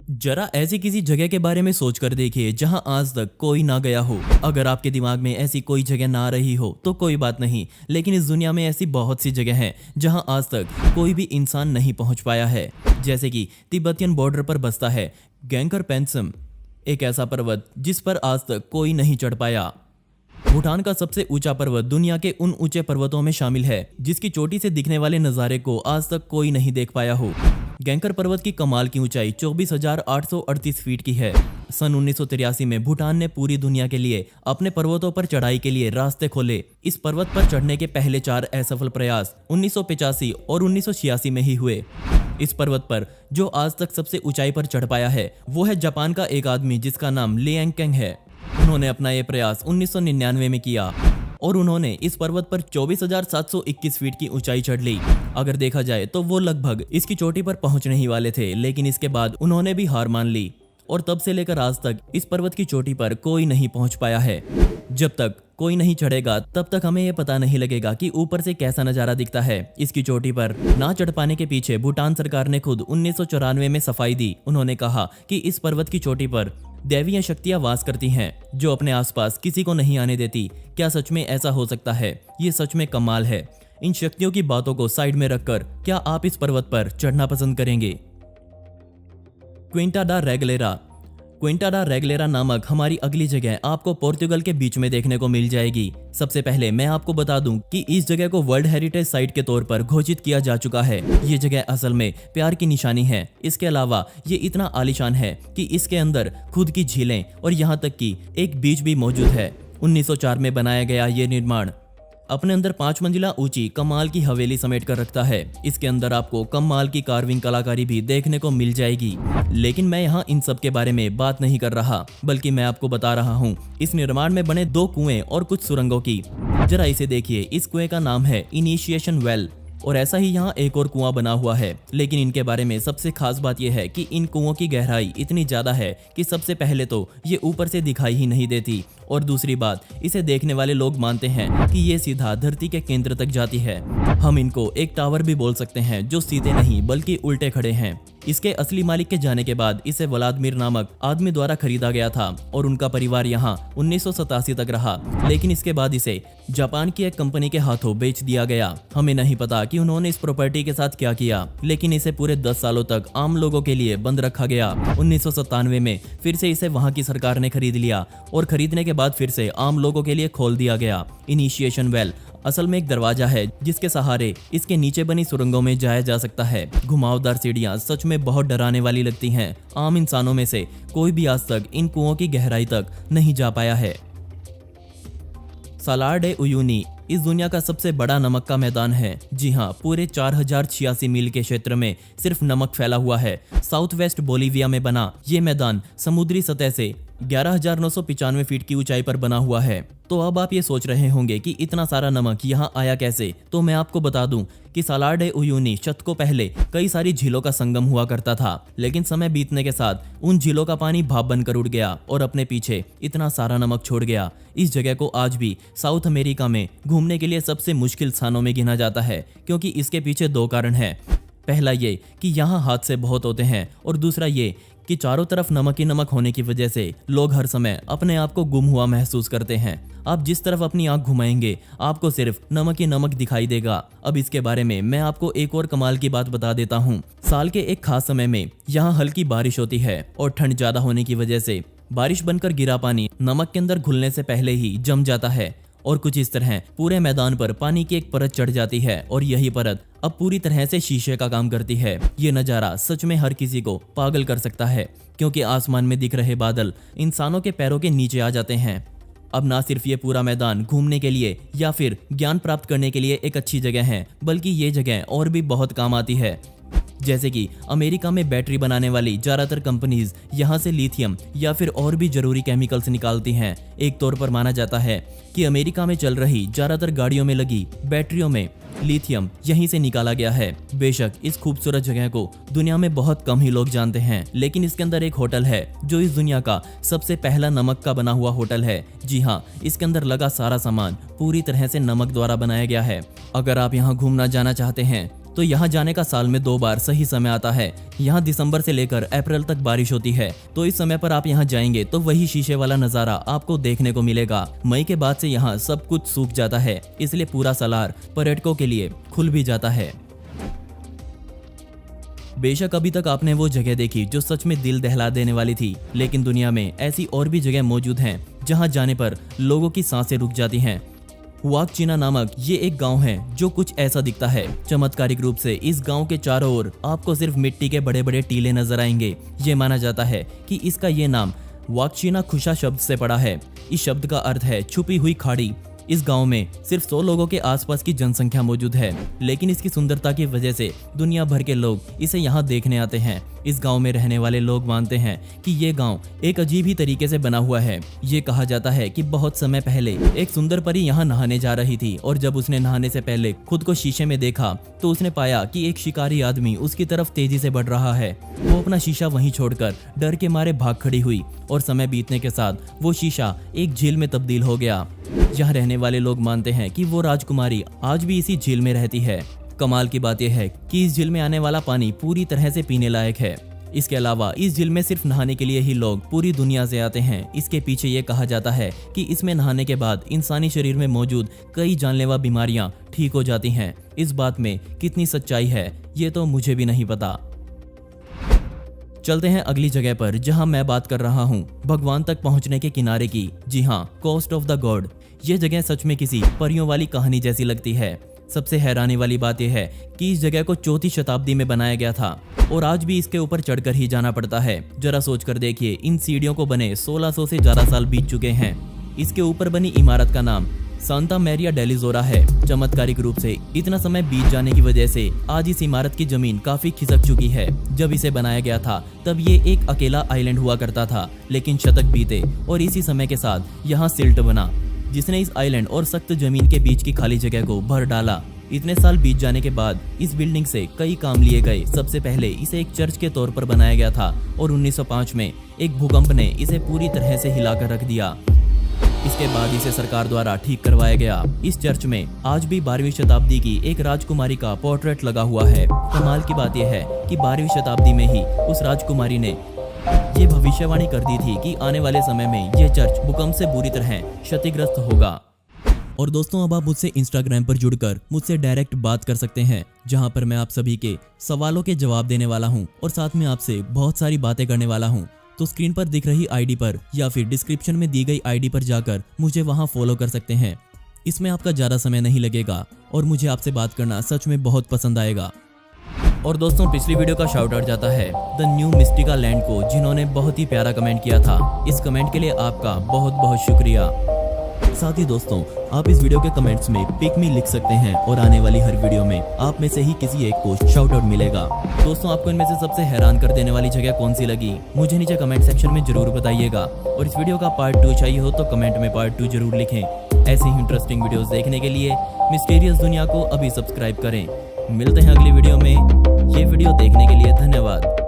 जरा ऐसी किसी जगह के बारे में सोच कर देखिए जहां आज तक कोई ना गया हो। अगर आपके दिमाग में ऐसी कोई जगह ना आ रही हो तो कोई बात नहीं, लेकिन इस दुनिया में ऐसी बहुत सी जगह हैं जहां आज तक कोई भी इंसान नहीं पहुंच पाया है। जैसे कि तिब्बतियन बॉर्डर पर बसता है गैंकर पेंसम, एक ऐसा पर्वत जिस पर आज तक कोई नहीं चढ़ पाया। भूटान का सबसे ऊंचा पर्वत दुनिया के उन ऊंचे पर्वतों में शामिल है जिसकी चोटी से दिखने वाले नज़ारे को आज तक कोई नहीं देख पाया हो। गैंकर पर्वत की कमाल की ऊंचाई 24,838 फीट की है। सन 1983 में भूटान ने पूरी दुनिया के लिए अपने पर्वतों पर चढ़ाई के लिए रास्ते खोले। इस पर्वत पर चढ़ने के पहले 4 असफल प्रयास 1985 और 1986 में ही हुए। इस पर्वत पर जो आज तक सबसे ऊंचाई पर चढ़ पाया है वो है जापान का एक आदमी जिसका नाम लियांगकेंग है। उन्होंने अपना ये प्रयास 1999 में किया और उन्होंने इस पर्वत पर 24,721 फीट की ऊंचाई चढ़ ली। अगर देखा जाए तो वो लगभग इसकी चोटी पर पहुंचने ही वाले थे, लेकिन इसके बाद उन्होंने भी हार मान ली और तब से लेकर आज तक इस पर्वत की चोटी पर कोई नहीं पहुंच पाया है। जब तक कोई नहीं चढ़ेगा तब तक हमें यह पता नहीं लगेगा कि ऊपर से कैसा नजारा दिखता है। इसकी चोटी पर ना चढ़ पाने के पीछे भूटान सरकार ने खुद 1994 में सफाई दी। उन्होंने कहा कि इस पर्वत की चोटी पर दैवीय शक्तियां वास करती हैं जो अपने आसपास किसी को नहीं आने देती। क्या सच में ऐसा हो सकता है? ये सच में कमाल है। इन शक्तियों की बातों को साइड में रखकर क्या आप इस पर्वत पर चढ़ना पसंद करेंगे? क्विंटा डा रेगलेरा। क्विंटा डा रेगलेरा नामक हमारी अगली जगह आपको पोर्तुगल के बीच में देखने को मिल जाएगी। सबसे पहले मैं आपको बता दूं कि इस जगह को वर्ल्ड हेरिटेज साइट के तौर पर घोषित किया जा चुका है। ये जगह असल में प्यार की निशानी है। इसके अलावा ये इतना आलीशान है कि इसके अंदर खुद की झीलें और यहाँ तक कि एक बीच भी मौजूद है। 1904 में बनाया गया ये निर्माण अपने अंदर 5 मंजिला ऊंची कमाल की हवेली समेट कर रखता है। इसके अंदर आपको कमाल की कार्विंग कलाकारी भी देखने को मिल जाएगी। लेकिन मैं यहाँ इन सब के बारे में बात नहीं कर रहा, बल्कि मैं आपको बता रहा हूँ इस निर्माण में बने 2 कुएं और कुछ सुरंगों की। जरा इसे देखिए। इस कुएं का नाम है इनिशिएशन वेल और ऐसा ही यहाँ एक और कुआं बना हुआ है। लेकिन इनके बारे में सबसे खास बात यह है कि इन कुओं की गहराई इतनी ज्यादा है कि सबसे पहले तो ये ऊपर से दिखाई ही नहीं देती और दूसरी बात इसे देखने वाले लोग मानते हैं कि ये सीधा धरती के केंद्र तक जाती है। हम इनको एक टावर भी बोल सकते हैं जो सीधे नहीं बल्कि उल्टे खड़े हैं। इसके असली मालिक के जाने के बाद इसे व्लादिमीर नामक आदमी द्वारा खरीदा गया था और उनका परिवार यहाँ 1987 तक रहा। लेकिन इसके बाद इसे जापान की एक कंपनी के हाथों बेच दिया गया। हमें नहीं पता कि उन्होंने इस प्रॉपर्टी के साथ क्या किया, लेकिन इसे पूरे 10 सालों तक आम लोगों के लिए बंद रखा गया। 1997 में फिर से इसे वहां की सरकार ने खरीद लिया और खरीदने के बाद फिर से आम लोगों के लिए खोल दिया गया। इनिशिएशन वेल असल में एक दरवाजा है जिसके सहारे इसके नीचे बनी सुरंगों में जाया जा सकता है। घुमावदार सीढ़ियां सच में बहुत डराने वाली लगती हैं। आम इंसानों में से कोई भी आज तक इन कुओं की गहराई तक नहीं जा पाया है। सालार डे उयूनी इस दुनिया का सबसे बड़ा नमक का मैदान है। जी हाँ, पूरे 4086 मील के क्षेत्र में सिर्फ नमक फैला हुआ है। साउथ वेस्ट बोलीविया में बना ये मैदान समुद्री सतह से 11,995 फीट की ऊंचाई पर बना हुआ है। तो अब आप ये सोच रहे होंगे कि इतना सारा नमक यहाँ आया कैसे? तो मैं आपको बता दूं कि सालार डे उयूनी शत को पहले कई सारी झीलों का संगम हुआ करता था, लेकिन समय बीतने के साथ उन झीलों का पानी भाप बनकर उड़ गया और अपने पीछे इतना सारा नमक छोड़ गया। इस जगह को आज भी साउथ अमेरिका में घूमने के लिए सबसे मुश्किल स्थानों में गिना जाता है, क्योंकि इसके पीछे 2 कारण हैं। पहला ये कि यहाँ हादसे बहुत होते हैं और दूसरा ये कि चारों तरफ नमक ही नमक होने की वजह से लोग हर समय अपने आप को गुम हुआ महसूस करते हैं। आप जिस तरफ अपनी आंख घुमाएंगे आपको सिर्फ नमक ही नमक दिखाई देगा। अब इसके बारे में मैं आपको एक और कमाल की बात बता देता हूँ। साल के एक खास समय में यहाँ हल्की बारिश होती है और ठंड ज्यादा होने की वजह से बारिश बनकर गिरा पानी नमक के अंदर घुलने से पहले ही जम जाता है और कुछ इस तरह पूरे मैदान पर पानी की एक परत चढ़ जाती है और यही परत अब पूरी तरह से शीशे का काम करती है। ये नज़ारा सच में हर किसी को पागल कर सकता है, क्योंकि आसमान में दिख रहे बादल इंसानों के पैरों के नीचे आ जाते हैं। अब ना सिर्फ ये पूरा मैदान घूमने के लिए या फिर ज्ञान प्राप्त करने के लिए एक अच्छी जगह है, बल्कि ये जगह और भी बहुत काम आती है। जैसे कि अमेरिका में बैटरी बनाने वाली ज्यादातर कंपनीज यहाँ से लिथियम या फिर और भी जरूरी केमिकल्स निकालती हैं। एक तौर पर माना जाता है कि अमेरिका में चल रही ज्यादातर गाड़ियों में लगी बैटरियों में लिथियम यहीं से निकाला गया है। बेशक इस खूबसूरत जगह को दुनिया में बहुत कम ही लोग जानते हैं, लेकिन इसके अंदर एक होटल है जो इस दुनिया का सबसे पहला नमक का बना हुआ होटल है। जी हाँ, इसके अंदर लगा सारा सामान पूरी तरह से नमक द्वारा बनाया गया है। अगर आप यहाँ घूमना जाना चाहते हैं तो यहाँ जाने का साल में 2 बार सही समय आता है। यहाँ दिसंबर से लेकर अप्रैल तक बारिश होती है, तो इस समय पर आप यहाँ जाएंगे तो वही शीशे वाला नजारा आपको देखने को मिलेगा। मई के बाद से यहाँ सब कुछ सूख जाता है, इसलिए पूरा सालार पर्यटकों के लिए खुल भी जाता है। बेशक अभी तक आपने वो जगह देखी जो सच में दिल दहला देने वाली थी, लेकिन दुनिया में ऐसी और भी जगह मौजूद हैं जहां जाने पर लोगों की सांसें रुक जाती हैं। हुआक चीना नामक ये एक गांव है जो कुछ ऐसा दिखता है। चमत्कारिक रूप से इस गांव के चारों ओर आपको सिर्फ मिट्टी के बड़े बड़े टीले नजर आएंगे। ये माना जाता है कि इसका ये नाम वाकचीना खुशा शब्द से पड़ा है। इस शब्द का अर्थ है छुपी हुई खाड़ी। इस गांव में सिर्फ 100 लोगों के आसपास की जनसंख्या मौजूद है, लेकिन इसकी सुंदरता की वजह से दुनिया भर के लोग इसे यहाँ देखने आते हैं। इस गांव में रहने वाले लोग मानते हैं कि ये गांव एक अजीब ही तरीके से बना हुआ है। ये कहा जाता है कि बहुत समय पहले एक सुंदर परी यहाँ नहाने जा रही थी, और जब उसने नहाने से पहले खुद को शीशे में देखा तो उसने पाया कि एक शिकारी आदमी उसकी तरफ तेजी से बढ़ रहा है। वो अपना शीशा वहीं छोड़कर डर के मारे भाग खड़ी हुई, और समय बीतने के साथ वो शीशा एक झील में तब्दील हो गया। यहाँ रहने वाले लोग मानते हैं कि वो राजकुमारी आज भी इसी झील में रहती है। कमाल की बात यह है कि इस झील में आने वाला पानी पूरी तरह से पीने लायक है। इसके अलावा इस झील में सिर्फ नहाने के लिए ही लोग पूरी दुनिया से आते हैं। इसके पीछे ये कहा जाता है कि इसमें नहाने के बाद इंसानी शरीर में मौजूद कई जानलेवा बीमारियां ठीक हो जाती हैं। इस बात में कितनी सच्चाई है ये तो मुझे भी नहीं पता। चलते हैं अगली जगह पर जहां मैं बात कर रहा हूं, भगवान तक पहुंचने के किनारे की। जी हां, कोस्ट ऑफ द गॉड। ये जगह सच में किसी परियों वाली कहानी जैसी लगती है। सबसे हैरानी वाली बात यह है कि इस जगह को 4वीं शताब्दी में बनाया गया था, और आज भी इसके ऊपर चढ़कर ही जाना पड़ता है। जरा सोचकर देखिए, इन सीढ़ियों को बने 1600 से ज्यादा साल बीत चुके हैं। इसके ऊपर बनी इमारत का नाम सांता मैरिया डेलिजोरा है। चमत्कारिक रूप से इतना समय बीत जाने की वजह से आज इस इमारत की जमीन काफी खिसक चुकी है। जब इसे बनाया गया था तब ये एक अकेला आइलैंड हुआ करता था, लेकिन शतक बीते और इसी समय के साथ यहाँ सिल्ट बना, जिसने इस आइलैंड और सख्त जमीन के बीच की खाली जगह को भर डाला। इतने साल बीत जाने के बाद इस बिल्डिंग से कई काम लिए गए। सबसे पहले इसे एक चर्च के तौर पर बनाया गया था, और 1905 में एक भूकंप ने इसे पूरी तरह से हिलाकर रख दिया। इसके बाद इसे सरकार द्वारा ठीक करवाया गया। इस चर्च में आज भी 12वीं शताब्दी की एक राजकुमारी का पोर्ट्रेट लगा हुआ है। कमाल की बात यह है कि 12वीं शताब्दी में ही उस राजकुमारी ने ये भविष्यवाणी कर दी थी कि आने वाले समय में यह चर्च भूकंप से बुरी तरह क्षतिग्रस्त होगा। और दोस्तों, अब आप मुझसे इंस्टाग्राम पर जुड़कर मुझसे डायरेक्ट बात कर सकते हैं, जहां पर मैं आप सभी के सवालों के जवाब देने वाला हूं और साथ में आपसे बहुत सारी बातें करने वाला हूं। तो स्क्रीन पर दिख रही आईडी पर या फिर डिस्क्रिप्शन में दी गई आईडी पर जाकर मुझे वहां फॉलो कर सकते हैं। इसमें आपका ज़्यादा समय नहीं लगेगा और मुझे आपसे बात करना सच में बहुत पसंद आएगा। और दोस्तों, पिछली वीडियो का शाउट आउट जाता है द न्यू मिस्टिका लैंड को, जिन्होंने बहुत ही प्यारा कमेंट किया था। इस कमेंट के लिए आपका बहुत बहुत शुक्रिया। साथ ही दोस्तों, आप इस वीडियो के कमेंट्स में पिक मी लिख सकते हैं और आने वाली हर वीडियो में आप में से ही किसी एक को शाउट आउट मिलेगा। दोस्तों, आपको इनमें से सबसे हैरान कर देने वाली जगह कौन सी लगी, मुझे नीचे कमेंट सेक्शन में जरूर बताइएगा। और इस वीडियो का पार्ट 2 चाहिए हो तो कमेंट में पार्ट 2 जरूर लिखें। ऐसे ही इंटरेस्टिंग वीडियोस देखने के लिए मिस्टीरियस दुनिया को अभी सब्सक्राइब करें। मिलते हैं अगली वीडियो में। ये वीडियो देखने के लिए धन्यवाद।